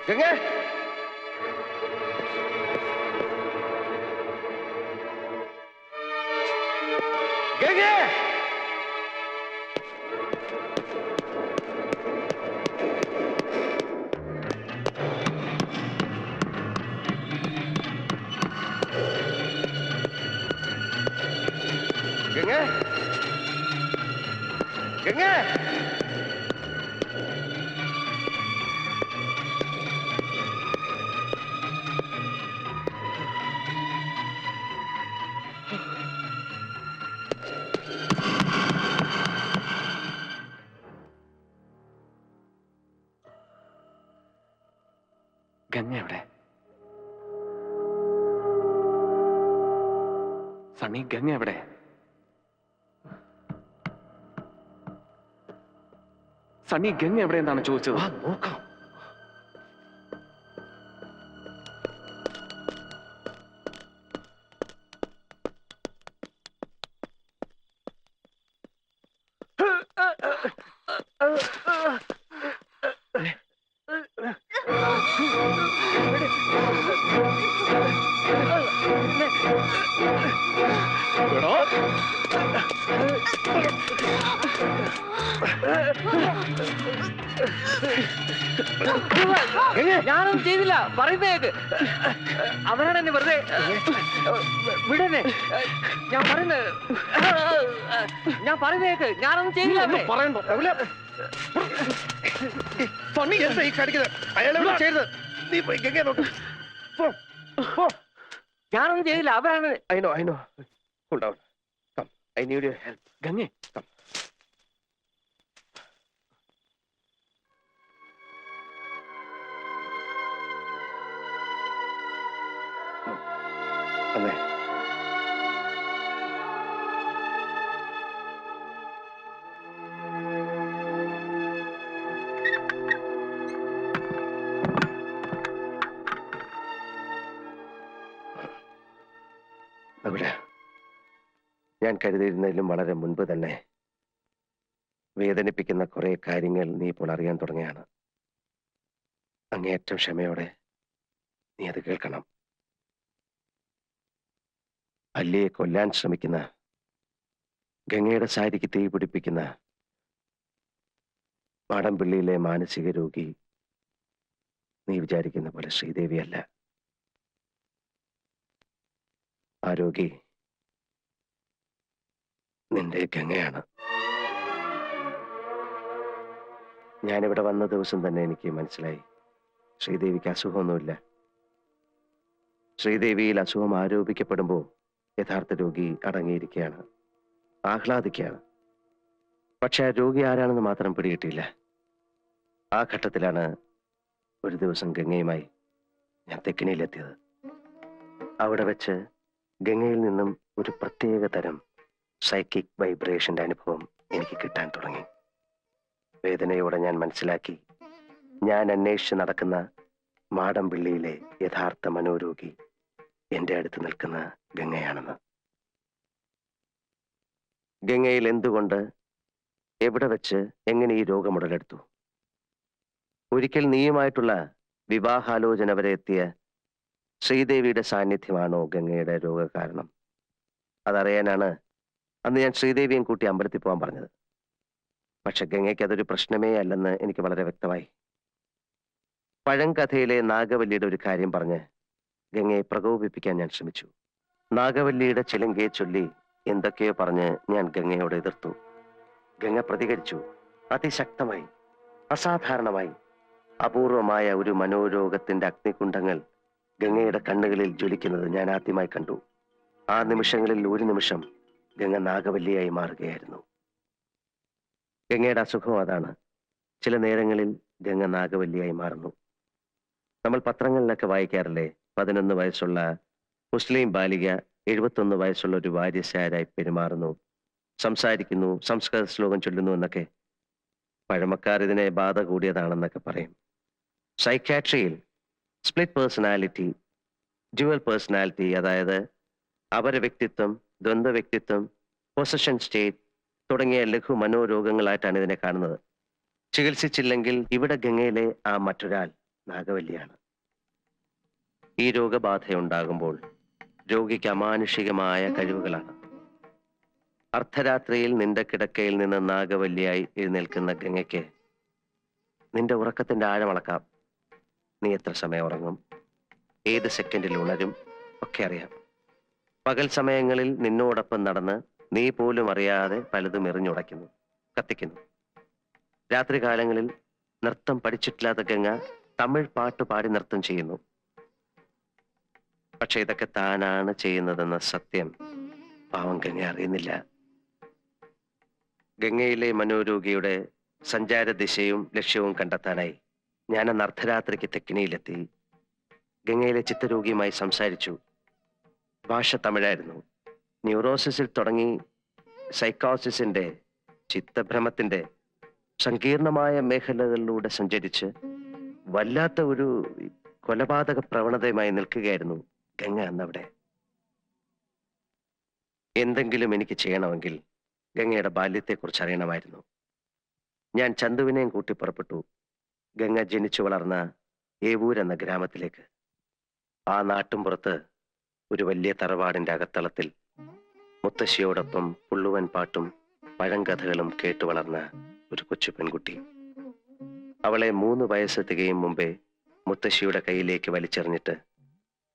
ഗംഗേ ഗംഗേ ഗംഗേ ഗംഗേ ഗംഗ എവിടെ? സണ്ണി, ഗംഗ എവിടെ? സണ്ണി, ഗംഗ എവിടെ എന്നാണ് ചോദിച്ചത്. നോക്കാം. ഞാനൊന്നും ചെയ്തില്ല, പറയുന്നേക്ക്. അവനാണ് എന്നെ വെറുതെ വിടന്നെ. ഞാൻ പറയുന്നേക്ക്, ഞാനൊന്നും ചെയ്തില്ല. പറയണ്ടോ? സണ്ണി എന്താ ഈ കാണിക്കുന്നത്? അയാളെ ചെയ്തത്. നീ പോയി ഗംഗയെ നോക്ക്. ഞാനൊന്നും ചെയ്തില്ല, അവരാണ്. I know. Hold on. Come. I need your help. ഗംഗേ, Come. അമ്മേ. അവിടെ ഞാൻ കരുതിയിരുന്നതിലും വളരെ മുൻപ് തന്നെ വേദനിപ്പിക്കുന്ന കുറെ കാര്യങ്ങൾ നീ ഇപ്പോൾ അറിയാൻ തുടങ്ങിയാണ്. അങ്ങേയറ്റം ക്ഷമയോടെ നീ അത് കേൾക്കണം. അല്ലിയെ കൊല്ലാൻ ശ്രമിക്കുന്ന, ഗംഗയുടെ സാരിക്ക് തീ പിടിപ്പിക്കുന്ന മാടമ്പിള്ളിയിലെ മാനസിക രോഗി നീ വിചാരിക്കുന്ന പോലെ ശ്രീദേവിയല്ല. ആ രോഗി നിന്റെ ഗംഗയാണ്. ഞാനിവിടെ വന്ന ദിവസം തന്നെ എനിക്ക് മനസ്സിലായി ശ്രീദേവിക്ക് അസുഖമൊന്നുമില്ല. ശ്രീദേവിയിൽ അസുഖം ആരോപിക്കപ്പെടുമ്പോൾ യഥാർത്ഥ രോഗി അടങ്ങിയിരിക്കുകയാണ്, ആഹ്ലാദിക്കുകയാണ്. പക്ഷെ ആ രോഗി ആരാണെന്ന് മാത്രം പിടികിട്ടിയില്ല. ആ ഘട്ടത്തിലാണ് ഒരു ദിവസം ഗംഗയുമായി ഞാൻ തെക്കിനിയിലെത്തിയത്. അവിടെ വെച്ച് ഗംഗയിൽ നിന്നും ഒരു പ്രത്യേക തരം സൈക്കിക് വൈബ്രേഷന്റെ അനുഭവം എനിക്ക് കിട്ടാൻ തുടങ്ങി. വേദനയോടെ ഞാൻ മനസ്സിലാക്കി, ഞാൻ അന്വേഷിച്ച് നടക്കുന്ന മാടമ്പിള്ളിയിലെ യഥാർത്ഥ മനോരോഗി എന്റെ അടുത്ത് നിൽക്കുന്ന ഗംഗയാണെന്ന്. ഗംഗയിൽ എന്തുകൊണ്ട്, എവിടെ വെച്ച്, എങ്ങനെ ഈ രോഗം ഉടലെടുത്തു? ഒരിക്കൽ നീയുമായിട്ടുള്ള വിവാഹാലോചന വരെ എത്തിയ ശ്രീദേവിയുടെ സാന്നിധ്യമാണോ ഗംഗയുടെ രോഗകാരണം? അതറിയാനാണ് അന്ന് ഞാൻ ശ്രീദേവിയും കൂട്ടി അമ്പലത്തിൽ പോകാൻ പറഞ്ഞത്. പക്ഷെ ഗംഗയ്ക്ക് അതൊരു പ്രശ്നമേ അല്ലെന്ന് എനിക്ക് വളരെ വ്യക്തമായി. പഴങ്കഥയിലെ നാഗവല്ലിയുടെ ഒരു കാര്യം പറഞ്ഞ് ഗംഗയെ പ്രകോപിപ്പിക്കാൻ ഞാൻ ശ്രമിച്ചു. നാഗവല്ലിയുടെ ചിലങ്കയെ ചൊല്ലി എന്തൊക്കെയോ പറഞ്ഞ് ഞാൻ ഗംഗയോട് എതിർത്തു. ഗംഗ പ്രതികരിച്ചു, അതിശക്തമായി, അസാധാരണമായി. അപൂർവമായ ഒരു മനോരോഗത്തിന്റെ അഗ്നികുണ്ഡങ്ങൾ ഗംഗയുടെ കണ്ണുകളിൽ ജ്വലിക്കുന്നത് ഞാൻ ആദ്യമായി കണ്ടു. ആ നിമിഷങ്ങളിൽ ഒരു നിമിഷം ഗംഗ നാഗവല്ലിയായി മാറുകയായിരുന്നു. ഗംഗയുടെ അസുഖം അതാണ്. ചില നേരങ്ങളിൽ ഗംഗ നാഗവല്ലിയായി മാറുന്നു. നമ്മൾ പത്രങ്ങളിലൊക്കെ വായിക്കാറില്ലേ, 11 വയസ്സുള്ള മുസ്ലിം ബാലിക 71 വയസ്സുള്ള ഒരു വാര്യസാരായി പെരുമാറുന്നു, സംസാരിക്കുന്നു, സംസ്കൃത ശ്ലോകം ചൊല്ലുന്നു എന്നൊക്കെ. പഴമക്കാർ ഇതിനെ ബാധ കൂടിയതാണെന്നൊക്കെ പറയും. സൈക്യാട്രിയിൽ സ്പ്ലിറ്റ് പേഴ്സണാലിറ്റി, ഡ്യുവൽ പേഴ്സണാലിറ്റി, അതായത് അപര വ്യക്തിത്വം, ദ്വന്ദ്വ വ്യക്തിത്വം, പൊസഷൻ സ്റ്റേറ്റ് തുടങ്ങിയ ലഘു മനോരോഗങ്ങളായിട്ടാണ് ഇതിനെ കാണുന്നത്. ചികിത്സിച്ചില്ലെങ്കിൽ ഇവിടെ ഗംഗയിലെ ആ മറ്റൊരാൾ നാഗവല്ലിയാണ്. ഈ രോഗബാധയുണ്ടാകുമ്പോൾ രോഗിക്ക് അമാനുഷികമായ കഴിവുകളാണ്. അർദ്ധരാത്രിയിൽ നിന്റെ കിടക്കയിൽ നിന്ന് നാഗവല്ലിയായി എഴുന്നേൽക്കുന്ന ഗംഗയ്ക്ക് നിന്റെ ഉറക്കത്തിന്റെ ആഴമളക്കാം. നീ എത്ര സമയം ഉറങ്ങും, ഏത് സെക്കൻഡിൽ ഉണരും ഒക്കെ അറിയാം. പകൽ സമയങ്ങളിൽ നിന്നോടൊപ്പം നടന്ന് നീ പോലും അറിയാതെ പലതും എറിഞ്ഞുടയ്ക്കുന്നു, കത്തിക്കുന്നു. രാത്രി കാലങ്ങളിൽ നൃത്തം പഠിച്ചിട്ടില്ലാത്ത ഗംഗ തമിഴ് പാട്ട് പാടി നൃത്തം ചെയ്യുന്നു. പക്ഷെ ഇതൊക്കെ താനാണ് ചെയ്യുന്നതെന്ന സത്യം പാവം ഗംഗ അറിയുന്നില്ല. ഗംഗയിലെ മനോരോഗിയുടെ സഞ്ചാര ദിശയും ലക്ഷ്യവും കണ്ടെത്താനായി ഞാൻ അന്ന് അർദ്ധരാത്രിക്ക് തെക്കിനിയിലെത്തി. ഗംഗയിലെ ചിത്തരോഗിയുമായി സംസാരിച്ചു. ഭാഷ തമിഴായിരുന്നു. ന്യൂറോസിസിൽ തുടങ്ങി സൈക്കോസിസിന്റെ, ചിത്തഭ്രമത്തിന്റെ സങ്കീർണമായ മേഖലകളിലൂടെ സഞ്ചരിച്ച് വല്ലാത്ത ഒരു കൊലപാതക പ്രവണതയുമായി നിൽക്കുകയായിരുന്നു ഗംഗ അന്നവിടെ. എന്തെങ്കിലും എനിക്ക് ചെയ്യണമെങ്കിൽ ഗംഗയുടെ ബാല്യത്തെക്കുറിച്ച് അറിയണമായിരുന്നു. ഞാൻ ചന്തുവിനെയും കൂട്ടി പുറപ്പെട്ടു ഗംഗ ജനിച്ചു വളർന്ന ഏവൂർ എന്ന ഗ്രാമത്തിലേക്ക്. ആ നാട്ടുംപുറത്ത് ഒരു വലിയ തറവാടിന്റെ അകത്തളത്തിൽ മുത്തശ്ശിയോടൊപ്പം പുള്ളുവൻ പാട്ടും പഴങ്കഥകളും കേട്ടു വളർന്ന ഒരു കൊച്ചു പെൺകുട്ടി. അവളെ 3 വയസ്സ് തികയും മുമ്പേ മുത്തശ്ശിയുടെ കയ്യിലേക്ക് വലിച്ചെറിഞ്ഞിട്ട്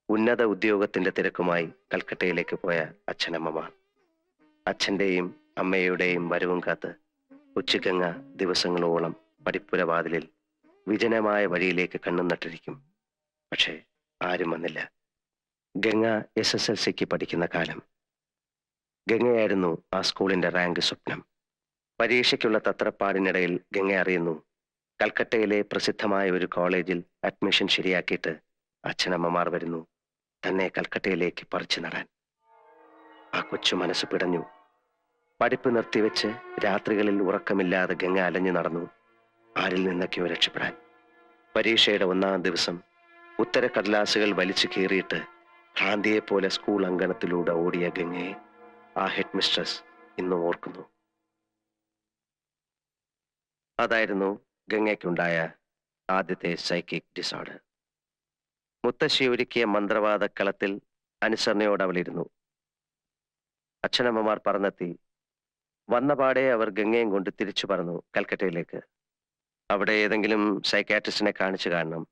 ഉന്നത ഉദ്യോഗത്തിന്റെ തിരക്കുമായി കൽക്കട്ടയിലേക്ക് പോയ അച്ഛനമ്മമാർ. അച്ഛന്റെയും അമ്മയുടെയും വരവും കാത്ത് ഉച്ചഗംഗ ദിവസങ്ങളോളം പടിപ്പുര വാതിലിൽ വിജനമായ വഴിയിലേക്ക് കണ്ണും നട്ടിരിക്കും. പക്ഷേ ആരും വന്നില്ല. ഗംഗ SSLCക്ക് പഠിക്കുന്ന കാലം. ഗംഗയായിരുന്നു ആ സ്കൂളിന്റെ റാങ്ക് സ്വപ്നം. പരീക്ഷയ്ക്കുള്ള തത്രപ്പാടിനിടയിൽ ഗംഗ അറിയുന്നു കൽക്കട്ടയിലെ പ്രസിദ്ധമായ ഒരു കോളേജിൽ അഡ്മിഷൻ ശരിയാക്കിയിട്ട് അച്ഛനമ്മമാർ വരുന്നു തന്നെ കൽക്കട്ടയിലേക്ക് പറിച്ചു നടാൻ. ആ കൊച്ചു മനസ്സ് പിടഞ്ഞു. പഠിപ്പ് നിർത്തിവെച്ച് രാത്രികളിൽ ഉറക്കമില്ലാതെ ഗംഗ അലഞ്ഞു നടന്നു ആരിൽ നിന്നൊക്കെയോ രക്ഷപ്പെടാൻ. പരീക്ഷയുടെ 1-ാം ദിവസം ഉത്തരക്കടലാസുകൾ വലിച്ചു കീറിയിട്ട് ഭ്രാന്തിയെപ്പോലെ സ്കൂൾ അങ്കണത്തിലൂടെ ഓടിയ ഗംഗയെ ആ ഹെഡ് മിസ്ട്രസ് ഇന്നും ഓർക്കുന്നു. അതായിരുന്നു ഗംഗയ്ക്കുണ്ടായ ആദ്യത്തെ സൈക്കിക് ഡിസോർഡർ. മുത്തശ്ശി ഒരുക്കിയ മന്ത്രവാദക്കളത്തിൽ അനുസരണയോടെ അവളിരുന്നു. അച്ഛനമ്മമാർ പറന്നെത്തി. വന്നപാടെ അവർ ഗംഗയും കൊണ്ട് തിരിച്ചു പറന്നു കൽക്കട്ടയിലേക്ക്. അവിടെ ഏതെങ്കിലും സൈക്കാട്രിസ്റ്റിനെ കാണിച്ചു കാണണം.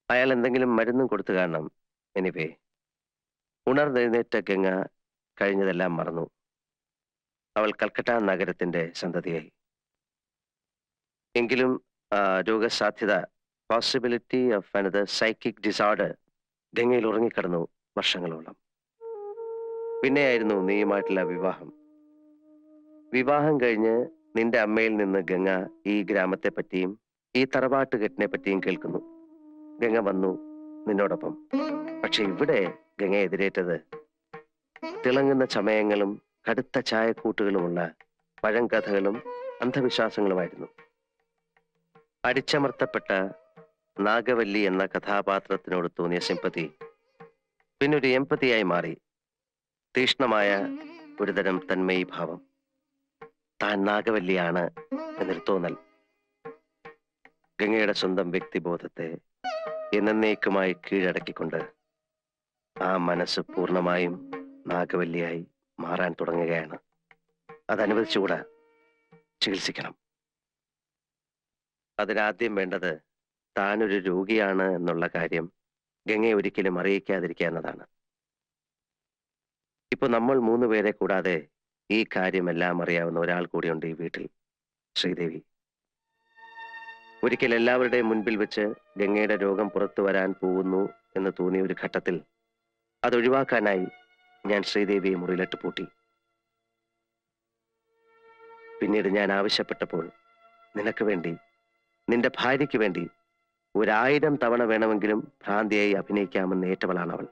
അയാൾ എന്തെങ്കിലും മരുന്നും കൊടുത്തു കാണണം. എനിവേ, ഉണർന്നെഴുന്നേറ്റ ഗംഗ കഴിഞ്ഞതെല്ലാം മറന്നു. അവൾ കൽക്കട്ട നഗരത്തിന്റെ സന്തതിയായി. എങ്കിലും രോഗസാധ്യത, possibility of another psychic disorder ഗംഗയിൽ ഉറങ്ങിക്കിടന്നു വർഷങ്ങളോളം. പിന്നെയായിരുന്നു നീയുമായിട്ടുള്ള വിവാഹം. വിവാഹം കഴിഞ്ഞ് നിന്റെ അമ്മയിൽ നിന്ന് ഗംഗ ഈ ഗ്രാമത്തെ പറ്റിയും ഈ തറവാട്ടുകെട്ടിനെ പറ്റിയും കേൾക്കുന്നു. ഗംഗ വന്നു നിന്നോടൊപ്പം. പക്ഷെ ഇവിടെ ഗംഗ എതിരേറ്റത് തിളങ്ങുന്ന ചമയങ്ങളും കടുത്ത ചായക്കൂട്ടുകളുമുള്ള പഴങ്കഥകളും അന്ധവിശ്വാസങ്ങളുമായിരുന്നു. അടിച്ചമർത്തപ്പെട്ട നാഗവല്ലി എന്ന കഥാപാത്രത്തിനോട് തോന്നിയ സിമ്പതി പിന്നൊരു എമ്പതിയായി മാറി. തീഷ്ണമായ ഒരുതരം തന്മയി ഭാവം. താൻ നാഗവല്ലിയാണ് എന്നൊരു തോന്നൽ. ഗംഗയുടെ സ്വന്തം വ്യക്തിബോധത്തെ എന്നേക്കുമായി കീഴടക്കിക്കൊണ്ട് ആ മനസ്സ് പൂർണ്ണമായും നാഗവല്ലിയായി മാറാൻ തുടങ്ങുകയാണ്. അതനുവദിച്ചുകൂടാ, ചികിത്സിക്കണം. അതിനാദ്യം വേണ്ടത് താനൊരു രോഗിയാണ് എന്നുള്ള കാര്യം ഗംഗയെ ഒരിക്കലും അറിയിക്കാതിരിക്കുക എന്നതാണ്. ഇപ്പൊ നമ്മൾ 3 പേരെ കൂടാതെ ഈ കാര്യമെല്ലാം അറിയാവുന്ന ഒരാൾ കൂടിയുണ്ട് ഈ വീട്ടിൽ, ശ്രീദേവി. ഒരിക്കൽ എല്ലാവരുടെയും മുൻപിൽ വെച്ച് ഗംഗയുടെ രോഗം പുറത്തു വരാൻ പോകുന്നു എന്ന് തോന്നിയ ഒരു ഘട്ടത്തിൽ അതൊഴിവാക്കാനായി ഞാൻ ശ്രീദേവിയെ മുറിയിലിട്ട് പൂട്ടി. പിന്നീട് ഞാൻ ആവശ്യപ്പെട്ടപ്പോൾ നിനക്ക് വേണ്ടി, നിന്റെ ഭാര്യയ്ക്ക് വേണ്ടി 1000 തവണ വേണമെങ്കിലും ഭ്രാന്തിയായി അഭിനയിക്കാമെന്ന് ഏറ്റവളാണ് അവൾ.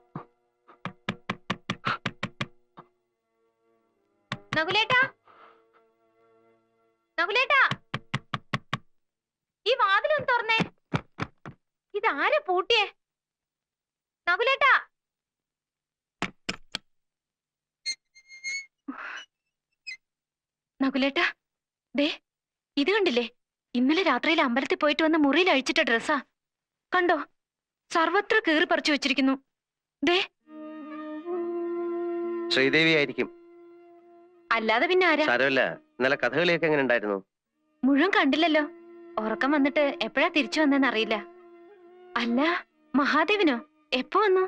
നകുലേട്ടാ, നകുലേട്ടാ, ഈ വാതിലൊന്ന് തുറന്നേ. ഇതാരെ പൂട്ടിയേ? നകുലേട്ടാ, നകുലേട്ടാ, ദേ ഇത് കണ്ടില്ലേ? ഇന്നലെ രാത്രിയിൽ അമ്പലത്തിൽ പോയിട്ട് വന്ന് മുറിയിൽ അഴിച്ചിട്ട ഡ്രസ്സാ. കണ്ടോ, സർവത്ര കീറി പറിച്ചു വെച്ചിരിക്കുന്നു. ദേ, ശ്രീദേവി ആയിരിക്കും. അല്ലാതെ പിന്നെ ആരാ? സാരമില്ല. ഇന്നലെ കഥകളിയൊക്കെ എങ്ങനെ ഉണ്ടായിരുന്നു? മുഴുവൻ കണ്ടില്ലല്ലോ. ഉറക്കം വന്നിട്ട് എപ്പോഴാ തിരിച്ചു വന്നെന്ന് അറിയില്ല. അല്ല, മഹാദേവനോ എപ്പോ വന്നു?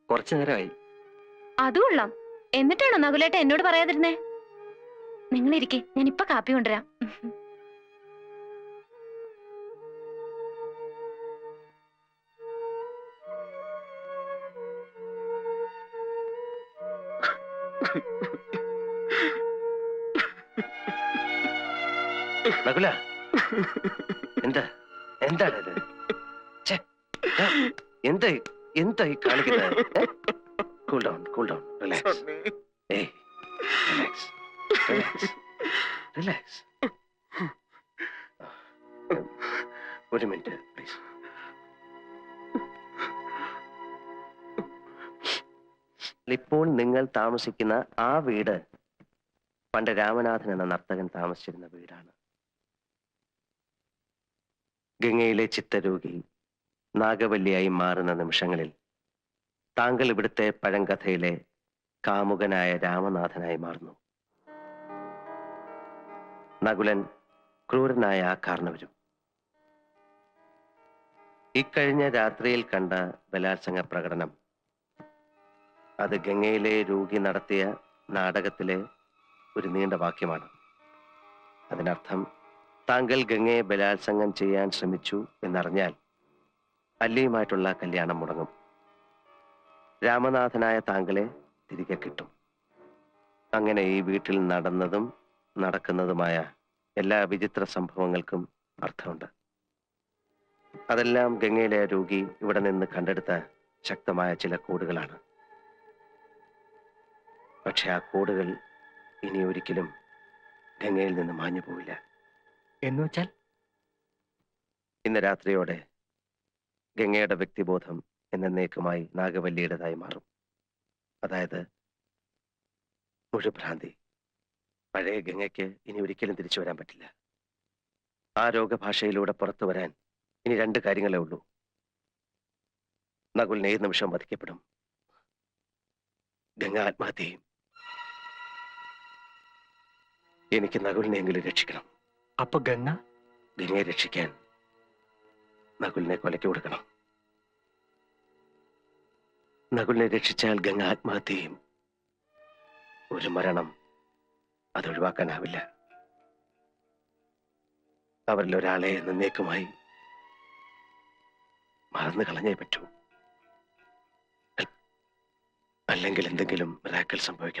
കുറച്ചു നേരമായി. അതും കൊള്ളാം. എന്നിട്ടാണോ നകുലേട്ട എന്നോട് പറയാതിരുന്നേ? നിങ്ങൾ ഇരിക്കെ, ഞാൻ ഇപ്പൊ കാപ്പി കൊണ്ടുവരാം. നകുല, എന്താ എന്താണ് ഇത്? ഛെ, എന്താ എന്തായി കാണിക്കുന്നത്? Cool down, cool down, relax. ഏയ്, റിലാക്സ്, റിലാക്സ്, റിലാക്സ്. ഒരു മിനിറ്റ് പ്ലീസ്. ഇപ്പോൾ നിങ്ങൾ താമസിക്കുന്ന ആ വീട് പണ്ട് രാമനാഥൻ എന്ന നർത്തകൻ താമസിച്ചിരുന്ന വീടാണ്. ഗംഗയിലെ ചിത്തരോഗി നാഗവല്ലിയായി മാറുന്ന നിമിഷങ്ങളിൽ താങ്കൾ ഇവിടുത്തെ പഴങ്കഥയിലെ കാമുകനായ രാമനാഥനായി മാറുന്നു. നകുലൻ ക്രൂരനായ ആ കാരണവരും. ഇക്കഴിഞ്ഞ രാത്രിയിൽ കണ്ട ബലാത്സംഗ പ്രകടനം അത് ഗംഗയിലെ രോഗി നടത്തിയ നാടകത്തിലെ ഒരു നീണ്ട വാക്യമാണ്. അതിനർത്ഥം താങ്കൾ ഗംഗയെ ബലാത്സംഗം ചെയ്യാൻ ശ്രമിച്ചു എന്നറിഞ്ഞാൽ അല്ലിയുമായിട്ടുള്ള കല്യാണം മുടങ്ങും. രാമനാഥനായ താങ്കളെ തിരികെ കിട്ടും. അങ്ങനെ ഈ വീട്ടിൽ നടന്നതും നടക്കുന്നതുമായ എല്ലാ വിചിത്ര സംഭവങ്ങൾക്കും അർത്ഥമുണ്ട്. അതെല്ലാം ഗംഗയിലെ രോഗി ഇവിടെ നിന്ന് കണ്ടെടുത്ത ശക്തമായ ചില കോഡുകളാണ്. പക്ഷെ ആ കോഡുകൾ ഇനി ഒരിക്കലും ഗംഗയിൽ നിന്ന് മാഞ്ഞു പോവില്ല. എന്ന് വെച്ചാൽ ഇന്ന് രാത്രിയോടെ ഗംഗയുടെ വ്യക്തിബോധം എന്നേക്കുമായി നാഗവല്ലിയുടേതായി മാറും. അതായത് മുഴുഭ്രാന്തി. പഴയ ഗംഗയ്ക്ക് ഇനി ഒരിക്കലും തിരിച്ചു വരാൻ പറ്റില്ല. ആ രോഗഭാഷയിലൂടെ പുറത്തു വരാൻ ഇനി 2 കാര്യങ്ങളേ ഉള്ളൂ. നകുലിന് ഏത് നിമിഷവും വധിക്കപ്പെടും. ഗംഗ ആത്മഹത്യയും. എനിക്ക് നകുലിനെങ്കിലും രക്ഷിക്കണം. അപ്പൊ ഗംഗ ഗംഗയെ രക്ഷിക്കാൻ നകുലിനെ കൊലയ്ക്ക് കൊടുക്കണം. നകുലിനെ രക്ഷിച്ചാൽ ഗംഗ ആത്മഹത്യയും. ഒരു മരണം അതൊഴിവാക്കാനാവില്ല. അവരിൽ ഒരാളെ എന്നേക്കുമായി മറന്നു കളഞ്ഞേ പറ്റൂ. അല്ലെങ്കിൽ എന്തെങ്കിലും മിറാക്കിൾ സംഭവിക്കണം.